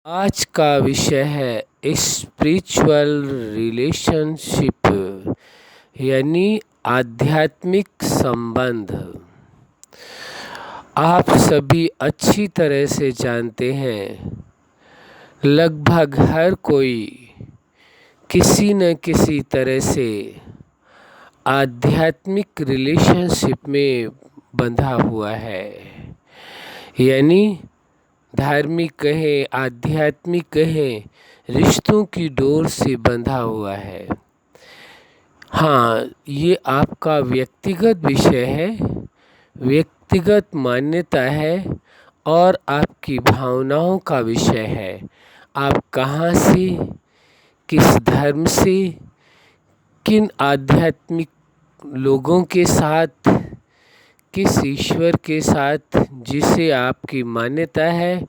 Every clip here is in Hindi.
आज का विषय है स्पिरिचुअल रिलेशनशिप यानी आध्यात्मिक संबंध। आप सभी अच्छी तरह से जानते हैं, लगभग हर कोई किसी न किसी तरह से आध्यात्मिक रिलेशनशिप में बंधा हुआ है, यानी धार्मिक कहें, आध्यात्मिक कहें, रिश्तों की डोर से बंधा हुआ है। हाँ, ये आपका व्यक्तिगत विषय है, व्यक्तिगत मान्यता है और आपकी भावनाओं का विषय है। आप कहाँ से, किस धर्म से, किन आध्यात्मिक लोगों के साथ, किस ईश्वर के साथ जिसे आपकी मान्यता है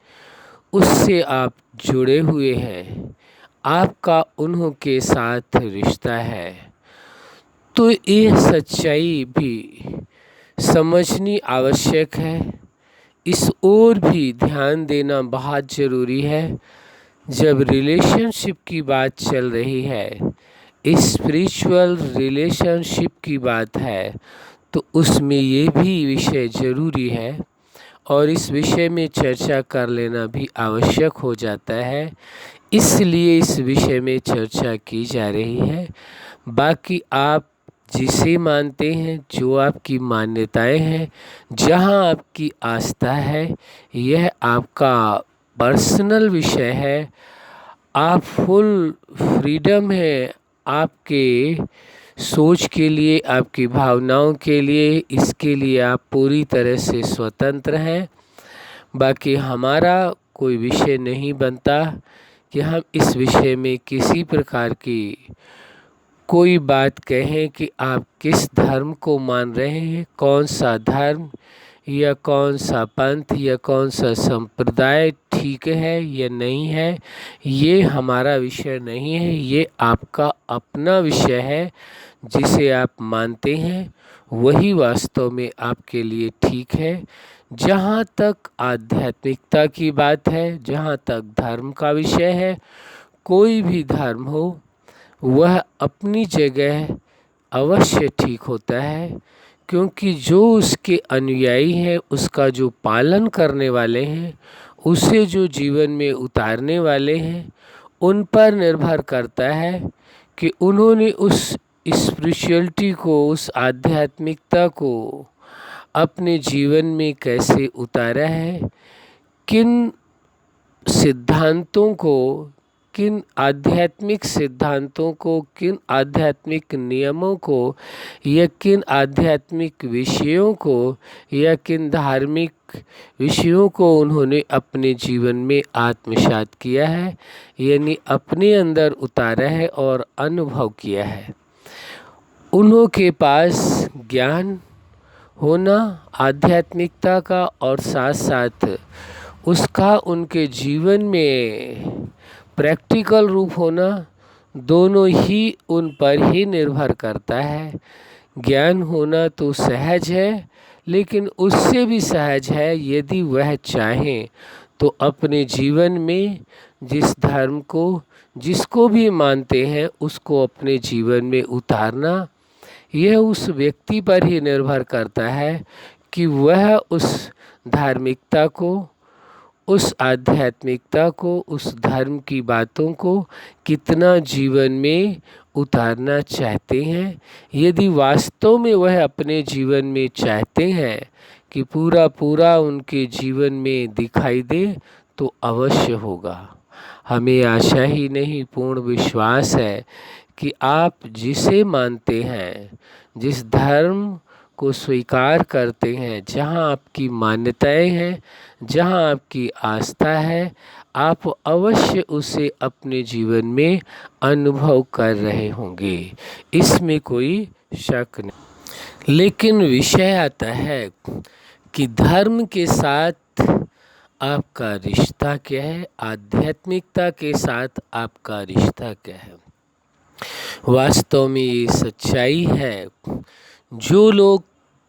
उससे आप जुड़े हुए हैं, आपका उन्हों के साथ रिश्ता है। तो ये सच्चाई भी समझनी आवश्यक है। इस ओर भी ध्यान देना बहुत ज़रूरी है। जब रिलेशनशिप की बात चल रही है, स्पिरिचुअल रिलेशनशिप की बात है, तो उसमें ये भी विषय ज़रूरी है और इस विषय में चर्चा कर लेना भी आवश्यक हो जाता है। इसलिए इस विषय में चर्चा की जा रही है। बाकी आप जिसे मानते हैं, जो आपकी मान्यताएं हैं, जहां आपकी आस्था है, यह आपका पर्सनल विषय है। आप फुल फ्रीडम है आपके सोच के लिए, आपकी भावनाओं के लिए, इसके लिए आप पूरी तरह से स्वतंत्र हैं। बाकी हमारा कोई विषय नहीं बनता कि हम इस विषय में किसी प्रकार की कोई बात कहें कि आप किस धर्म को मान रहे हैं, कौन सा धर्म या कौन सा पंथ या कौन सा संप्रदाय ठीक है या नहीं है। ये हमारा विषय नहीं है, ये आपका अपना विषय है। जिसे आप मानते हैं वही वास्तव में आपके लिए ठीक है। जहाँ तक आध्यात्मिकता की बात है, जहाँ तक धर्म का विषय है, कोई भी धर्म हो वह अपनी जगह अवश्य ठीक होता है, क्योंकि जो उसके अनुयायी हैं, उसका जो पालन करने वाले हैं, उसे जो जीवन में उतारने वाले हैं, उन पर निर्भर करता है कि उन्होंने उस स्पिरिचुअलिटी को, उस आध्यात्मिकता को अपने जीवन में कैसे उतारा है, किन सिद्धांतों को, किन आध्यात्मिक सिद्धांतों को, किन आध्यात्मिक नियमों को या किन आध्यात्मिक विषयों को या किन धार्मिक विषयों को उन्होंने अपने जीवन में आत्मसात किया है, यानी अपने अंदर उतारा है और अनुभव किया है। उन्हों के पास ज्ञान होना आध्यात्मिकता का और साथ साथ उसका उनके जीवन में प्रैक्टिकल रूप होना, दोनों ही उन पर ही निर्भर करता है। ज्ञान होना तो सहज है, लेकिन उससे भी सहज है यदि वह चाहें तो अपने जीवन में जिस धर्म को, जिसको भी मानते हैं, उसको अपने जीवन में उतारना। यह उस व्यक्ति पर ही निर्भर करता है कि वह उस धार्मिकता को, उस आध्यात्मिकता को, उस धर्म की बातों को कितना जीवन में उतारना चाहते हैं। यदि वास्तव में वह अपने जीवन में चाहते हैं कि पूरा पूरा उनके जीवन में दिखाई दे, तो अवश्य होगा। हमें आशा ही नहीं, पूर्ण विश्वास है कि आप जिसे मानते हैं, जिस धर्म को स्वीकार करते हैं, जहाँ आपकी मान्यताएं हैं, जहाँ आपकी आस्था है, आप अवश्य उसे अपने जीवन में अनुभव कर रहे होंगे, इसमें कोई शक नहीं। लेकिन विषय आता है कि धर्म के साथ आपका रिश्ता क्या है, आध्यात्मिकता के साथ आपका रिश्ता क्या है। वास्तव में ये सच्चाई है, जो लोग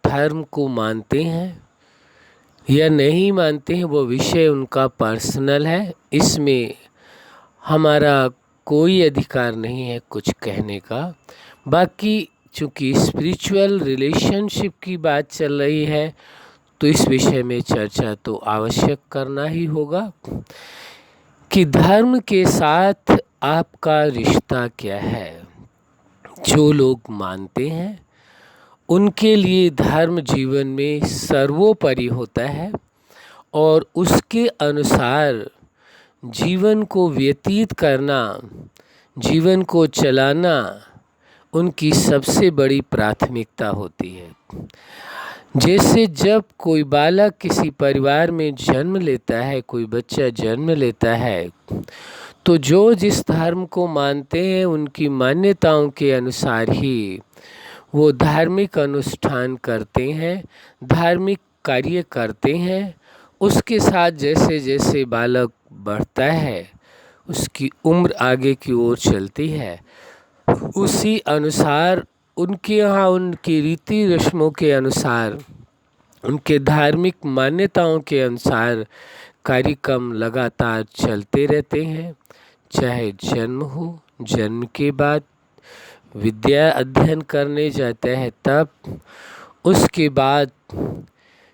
धर्म को मानते हैं, या नहीं मानते हैं, वो विषय उनका पर्सनल है। इसमें हमारा कोई अधिकार नहीं है कुछ कहने का। बाकी चूँकि स्पिरिचुअल रिलेशनशिप की बात चल रही है तो इस विषय में चर्चा तो आवश्यक करना ही होगा कि धर्म के साथ आपका रिश्ता क्या है। जो लोग मानते हैं उनके लिए धर्म जीवन में सर्वोपरि होता है और उसके अनुसार जीवन को व्यतीत करना, जीवन को चलाना उनकी सबसे बड़ी प्राथमिकता होती है। जैसे जब कोई बालक किसी परिवार में जन्म लेता है, कोई बच्चा जन्म लेता है, तो जो जिस धर्म को मानते हैं उनकी मान्यताओं के अनुसार ही वो धार्मिक अनुष्ठान करते हैं, धार्मिक कार्य करते हैं। उसके साथ जैसे जैसे बालक बढ़ता है, उसकी उम्र आगे की ओर चलती है, उसी अनुसार उनके यहाँ उनकी रीति रस्मों के अनुसार, उनके धार्मिक मान्यताओं के अनुसार कार्यक्रम लगातार चलते रहते हैं। चाहे जन्म हो, जन्म के बाद विद्या अध्ययन करने जाता है तब, उसके बाद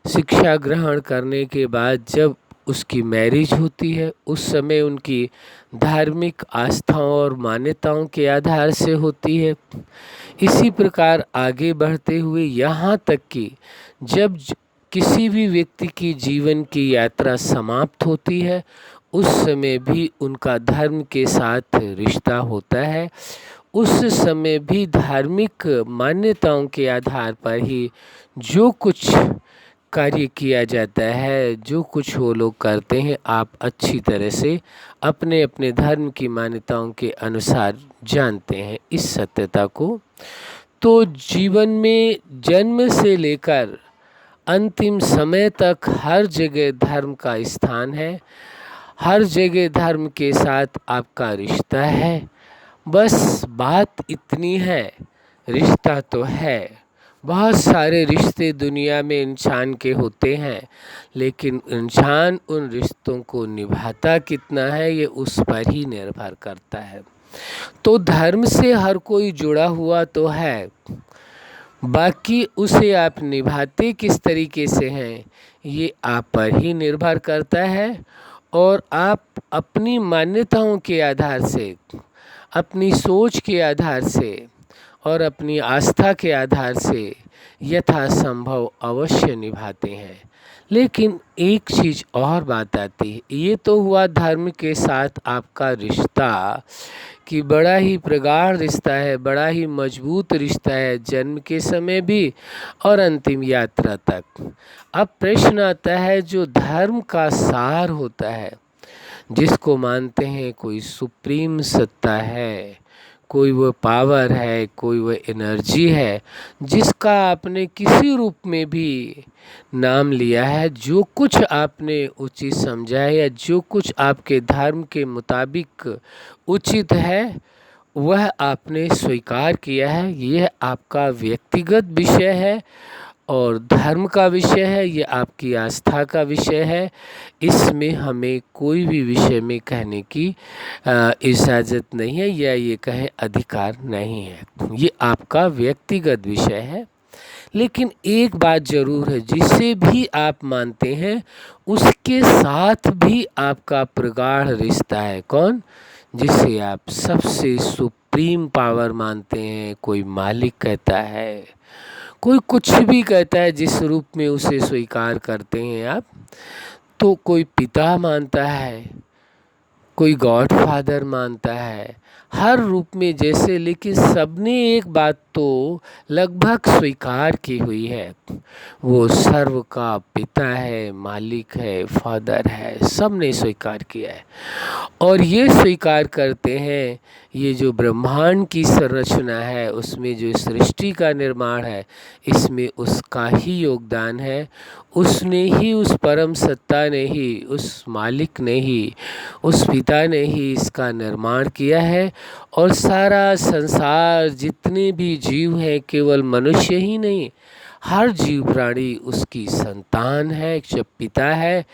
शिक्षा ग्रहण करने के बाद जब उसकी मैरिज होती है उस समय उनकी धार्मिक आस्थाओं और मान्यताओं के आधार से होती है। इसी प्रकार आगे बढ़ते हुए यहाँ तक कि जब किसी भी व्यक्ति की जीवन की यात्रा समाप्त होती है उस समय भी उनका धर्म के साथ रिश्ता होता है। उस समय भी धार्मिक मान्यताओं के आधार पर ही जो कुछ कार्य किया जाता है, जो कुछ वो लोग करते हैं, आप अच्छी तरह से अपने अपने धर्म की मान्यताओं के अनुसार जानते हैं इस सत्यता को। तो जीवन में जन्म से लेकर अंतिम समय तक हर जगह धर्म का स्थान है, हर जगह धर्म के साथ आपका रिश्ता है। बस बात इतनी है, रिश्ता तो है, बहुत सारे रिश्ते दुनिया में इंसान के होते हैं, लेकिन इंसान उन रिश्तों को निभाता कितना है ये उस पर ही निर्भर करता है। तो धर्म से हर कोई जुड़ा हुआ तो है, बाकी उसे आप निभाते किस तरीके से हैं ये आप पर ही निर्भर करता है। और आप अपनी मान्यताओं के आधार से, अपनी सोच के आधार से और अपनी आस्था के आधार से यथासंभव अवश्य निभाते हैं। लेकिन एक चीज़ और बात आती है, ये तो हुआ धर्म के साथ आपका रिश्ता कि बड़ा ही प्रगाढ़ रिश्ता है, बड़ा ही मजबूत रिश्ता है, जन्म के समय भी और अंतिम यात्रा तक। अब प्रश्न आता है जो धर्म का सार होता है, जिसको मानते हैं कोई सुप्रीम सत्ता है, कोई वो पावर है, कोई वो एनर्जी है जिसका आपने किसी रूप में भी नाम लिया है, जो कुछ आपने उचित समझा है या जो कुछ आपके धर्म के मुताबिक उचित है वह आपने स्वीकार किया है। यह आपका व्यक्तिगत विषय है और धर्म का विषय है, ये आपकी आस्था का विषय है। इसमें हमें कोई भी विषय में कहने की इजाज़त नहीं है या ये कहें अधिकार नहीं है, ये आपका व्यक्तिगत विषय है। लेकिन एक बात ज़रूर है, जिसे भी आप मानते हैं उसके साथ भी आपका प्रगाढ़ रिश्ता है। कौन? जिसे आप सबसे सुप्रीम पावर मानते हैं। कोई मालिक कहता है, कोई कुछ भी कहता है, जिस रूप में उसे स्वीकार करते हैं आप, तो कोई पिता मानता है, कोई गॉड फादर मानता है, हर रूप में जैसे, लेकिन सबने एक बात तो लगभग स्वीकार की हुई है, वो सर्व का पिता है, मालिक है, फादर है, सबने स्वीकार किया है। और ये स्वीकार करते हैं ये जो ब्रह्मांड की संरचना है, उसमें जो सृष्टि का निर्माण है, इसमें उसका ही योगदान है। उसने ही, उस परम सत्ता ने ही, उस मालिक ने ही, उस पिता ने ही इसका निर्माण किया है। और सारा संसार, जितने भी जीव हैं, केवल मनुष्य ही नहीं, हर जीव प्राणी उसकी संतान है। जब पिता है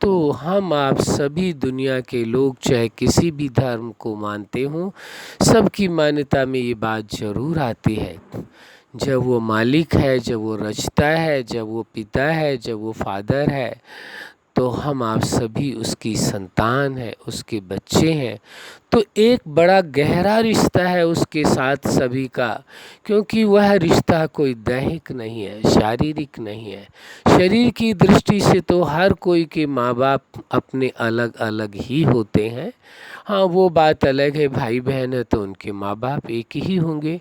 तो हम आप सभी दुनिया के लोग चाहे किसी भी धर्म को मानते हों, सबकी मान्यता में ये बात ज़रूर आती है। जब वो मालिक है, जब वो रचता है, जब वो पिता है, जब वो फादर है, तो हम आप सभी उसकी संतान है, उसके बच्चे हैं। तो एक बड़ा गहरा रिश्ता है उसके साथ सभी का, क्योंकि वह रिश्ता कोई दैहिक नहीं है, शारीरिक नहीं है। शरीर की दृष्टि से तो हर कोई के माँ बाप अपने अलग अलग ही होते हैं। हाँ, वो बात अलग है, भाई बहन है तो उनके माँ बाप एक ही होंगे।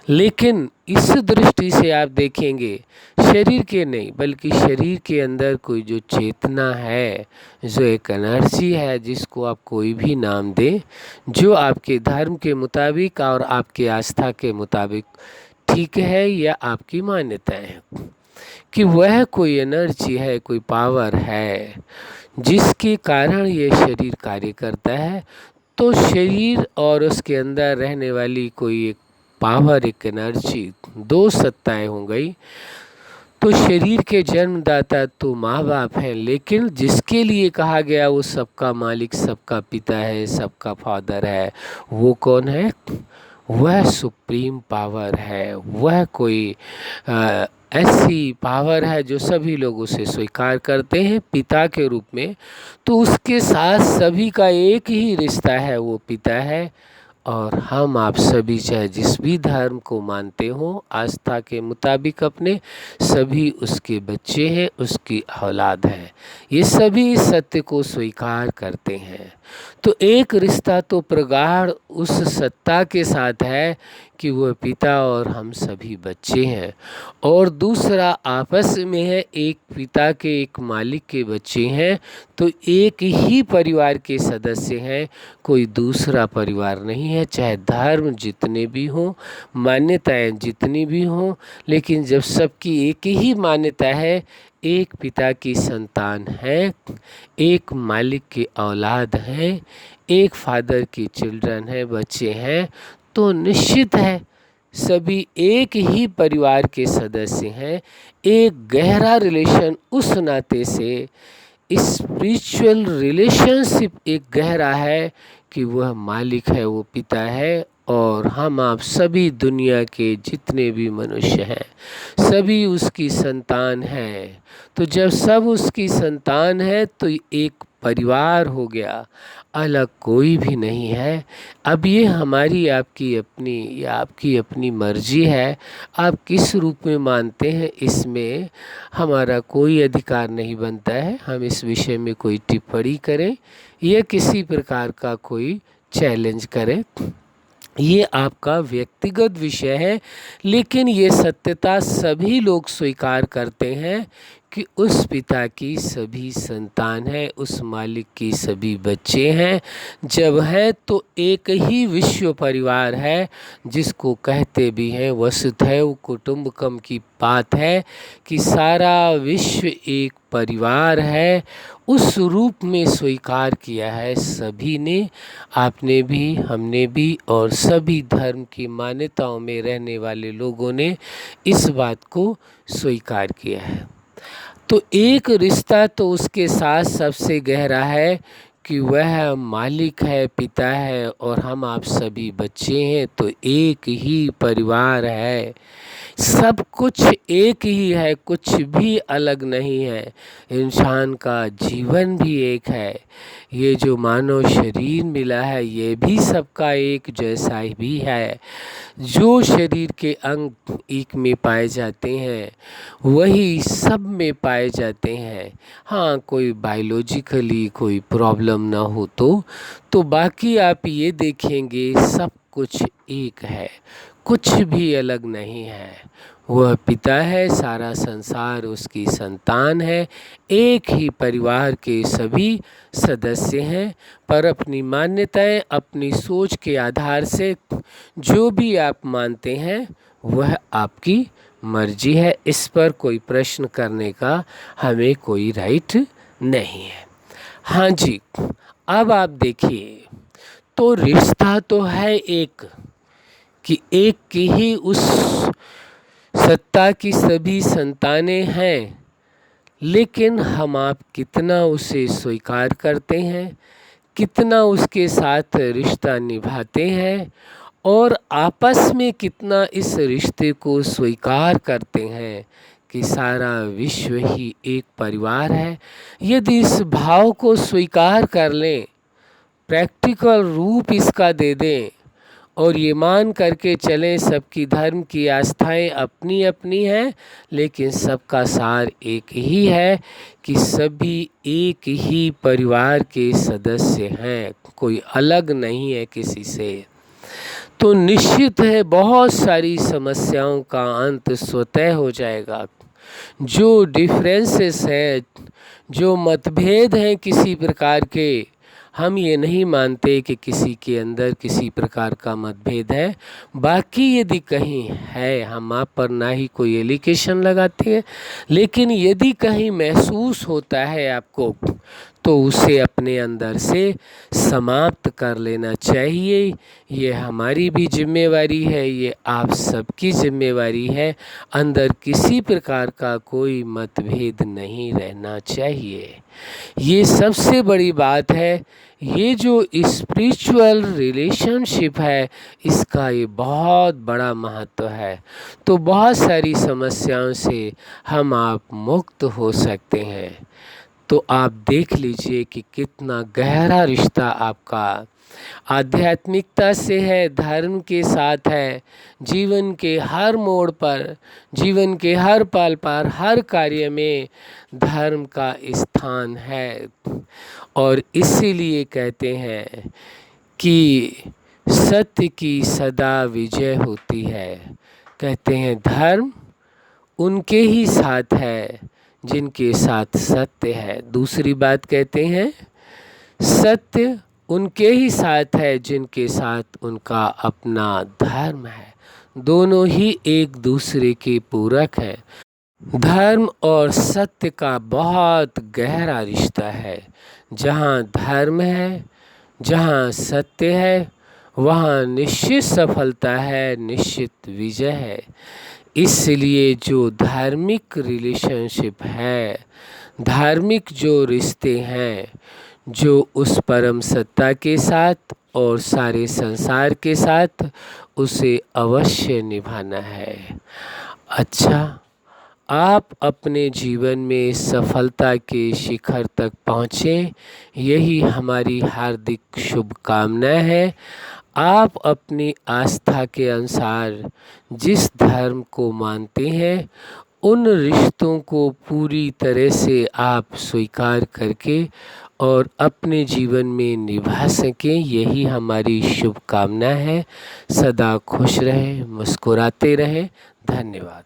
लेकिन इस दृष्टि से आप देखेंगे, शरीर के नहीं बल्कि शरीर के अंदर कोई जो चेतना है, जो एक एनर्जी है, जिसको आप कोई भी नाम दें, जो आपके धर्म के मुताबिक और आपके आस्था के मुताबिक ठीक है या आपकी मान्यताएं हैं, कि वह कोई एनर्जी है, कोई पावर है जिसके कारण ये शरीर कार्य करता है। तो शरीर और उसके अंदर रहने वाली कोई एक पावर, एक एनर्जी, दो सत्ताएं हो गई। तो शरीर के जन्मदाता तो माँ बाप हैं, लेकिन जिसके लिए कहा गया वो सबका मालिक, सबका पिता है, सबका फादर है, वो कौन है? वह सुप्रीम पावर है। वह कोई ऐसी पावर है जो सभी लोग उसे स्वीकार करते हैं पिता के रूप में। तो उसके साथ सभी का एक ही रिश्ता है, वो पिता है। और हम आप सभी चाहे जिस भी धर्म को मानते हो, आस्था के मुताबिक अपने, सभी उसके बच्चे हैं, उसकी औलाद है। ये सभी इस सत्य को स्वीकार करते हैं। तो एक रिश्ता तो प्रगाढ़ उस सत्ता के साथ है कि वह पिता और हम सभी बच्चे हैं, और दूसरा आपस में है, एक पिता के एक मालिक के बच्चे हैं। तो एक ही परिवार के सदस्य हैं, कोई दूसरा परिवार नहीं है। चाहे धर्म जितने भी हों, मान्यताएं जितनी भी हों, लेकिन जब सबकी एक ही मान्यता है, एक पिता की संतान है, एक मालिक की औलाद है, एक फादर की चिल्ड्रन है, बच्चे हैं, तो निश्चित है सभी एक ही परिवार के सदस्य हैं। एक गहरा रिलेशन उस नाते से, स्पिरिचुअल रिलेशनशिप एक गहरा है कि वह मालिक है, वो पिता है, और हम आप सभी दुनिया के जितने भी मनुष्य हैं, सभी उसकी संतान हैं। तो जब सब उसकी संतान है तो एक परिवार हो गया, अलग कोई भी नहीं है। अब ये हमारी आपकी अपनी या आपकी अपनी मर्जी है, आप किस रूप में मानते हैं, इसमें हमारा कोई अधिकार नहीं बनता है। हम इस विषय में कोई टिप्पणी करें या किसी प्रकार का कोई चैलेंज करें, ये आपका व्यक्तिगत विषय है। लेकिन ये सत्यता सभी लोग स्वीकार करते हैं कि उस पिता की सभी संतान है, उस मालिक की सभी बच्चे हैं। जब है तो एक ही विश्व परिवार है, जिसको कहते भी हैं वसुधैव कुटुंबकम की बात है कि सारा विश्व एक परिवार है। उस रूप में स्वीकार किया है सभी ने, आपने भी, हमने भी, और सभी धर्म की मान्यताओं में रहने वाले लोगों ने इस बात को स्वीकार किया है। तो एक रिश्ता तो उसके साथ सबसे गहरा है कि वह मालिक है, पिता है, और हम आप सभी बच्चे हैं। तो एक ही परिवार है, सब कुछ एक ही है, कुछ भी अलग नहीं है। इंसान का जीवन भी एक है, ये जो मानव शरीर मिला है ये भी सबका एक जैसा भी है। जो शरीर के अंग एक में पाए जाते हैं वही सब में पाए जाते हैं। हाँ, कोई बायोलॉजिकली कोई प्रॉब्लम ना हो तो बाकी आप ये देखेंगे सब कुछ एक है, कुछ भी अलग नहीं है। वह पिता है, सारा संसार उसकी संतान है, एक ही परिवार के सभी सदस्य हैं। पर अपनी मान्यताएं, अपनी सोच के आधार से जो भी आप मानते हैं वह आपकी मर्जी है, इस पर कोई प्रश्न करने का हमें कोई राइट नहीं है। हाँ जी, अब आप देखिए, तो रिश्ता तो है एक कि एक की ही उस सत्ता की सभी संतानें हैं, लेकिन हम आप कितना उसे स्वीकार करते हैं, कितना उसके साथ रिश्ता निभाते हैं और आपस में कितना इस रिश्ते को स्वीकार करते हैं कि सारा विश्व ही एक परिवार है। यदि इस भाव को स्वीकार कर लें, प्रैक्टिकल रूप इसका दे दें और ये मान करके चलें सबकी धर्म की आस्थाएं अपनी अपनी हैं, लेकिन सबका सार एक ही है कि सभी एक ही परिवार के सदस्य हैं, कोई अलग नहीं है किसी से, तो निश्चित है बहुत सारी समस्याओं का अंत स्वतः हो जाएगा। जो डिफरेंसेस हैं, जो मतभेद हैं किसी प्रकार के, हम ये नहीं मानते कि किसी के अंदर किसी प्रकार का मतभेद है। बाकी यदि कहीं है, हम आप पर ना ही कोई एलिगेशन लगाते हैं, लेकिन यदि कहीं महसूस होता है आपको, तो उसे अपने अंदर से समाप्त कर लेना चाहिए। ये हमारी भी जिम्मेवारी है, ये आप सबकी जिम्मेवारी है। अंदर किसी प्रकार का कोई मतभेद नहीं रहना चाहिए। ये सबसे बड़ी बात है। ये जो स्पिरिचुअल रिलेशनशिप है, इसका ये बहुत बड़ा महत्व है। तो बहुत सारी समस्याओं से हम आप मुक्त हो सकते हैं। तो आप देख लीजिए कि कितना गहरा रिश्ता आपका आध्यात्मिकता से है, धर्म के साथ है। जीवन के हर मोड़ पर, जीवन के हर पल पर, हर कार्य में धर्म का स्थान है। और इसीलिए कहते हैं कि सत्य की सदा विजय होती है। कहते हैं धर्म उनके ही साथ है जिनके साथ सत्य है। दूसरी बात कहते हैं सत्य उनके ही साथ है जिनके साथ उनका अपना धर्म है। दोनों ही एक दूसरे के पूरक हैं। धर्म और सत्य का बहुत गहरा रिश्ता है। जहाँ धर्म है, जहाँ सत्य है, वहाँ निश्चित सफलता है, निश्चित विजय है। इसलिए जो धार्मिक रिलेशनशिप है, धार्मिक जो रिश्ते हैं, जो उस परम सत्ता के साथ और सारे संसार के साथ, उसे अवश्य निभाना है। अच्छा, आप अपने जीवन में सफलता के शिखर तक पहुँचें, यही हमारी हार्दिक शुभकामनाएं है। आप अपनी आस्था के अनुसार जिस धर्म को मानते हैं, उन रिश्तों को पूरी तरह से आप स्वीकार करके और अपने जीवन में निभा सकें, यही हमारी शुभकामना है। सदा खुश रहें, मुस्कुराते रहें। धन्यवाद।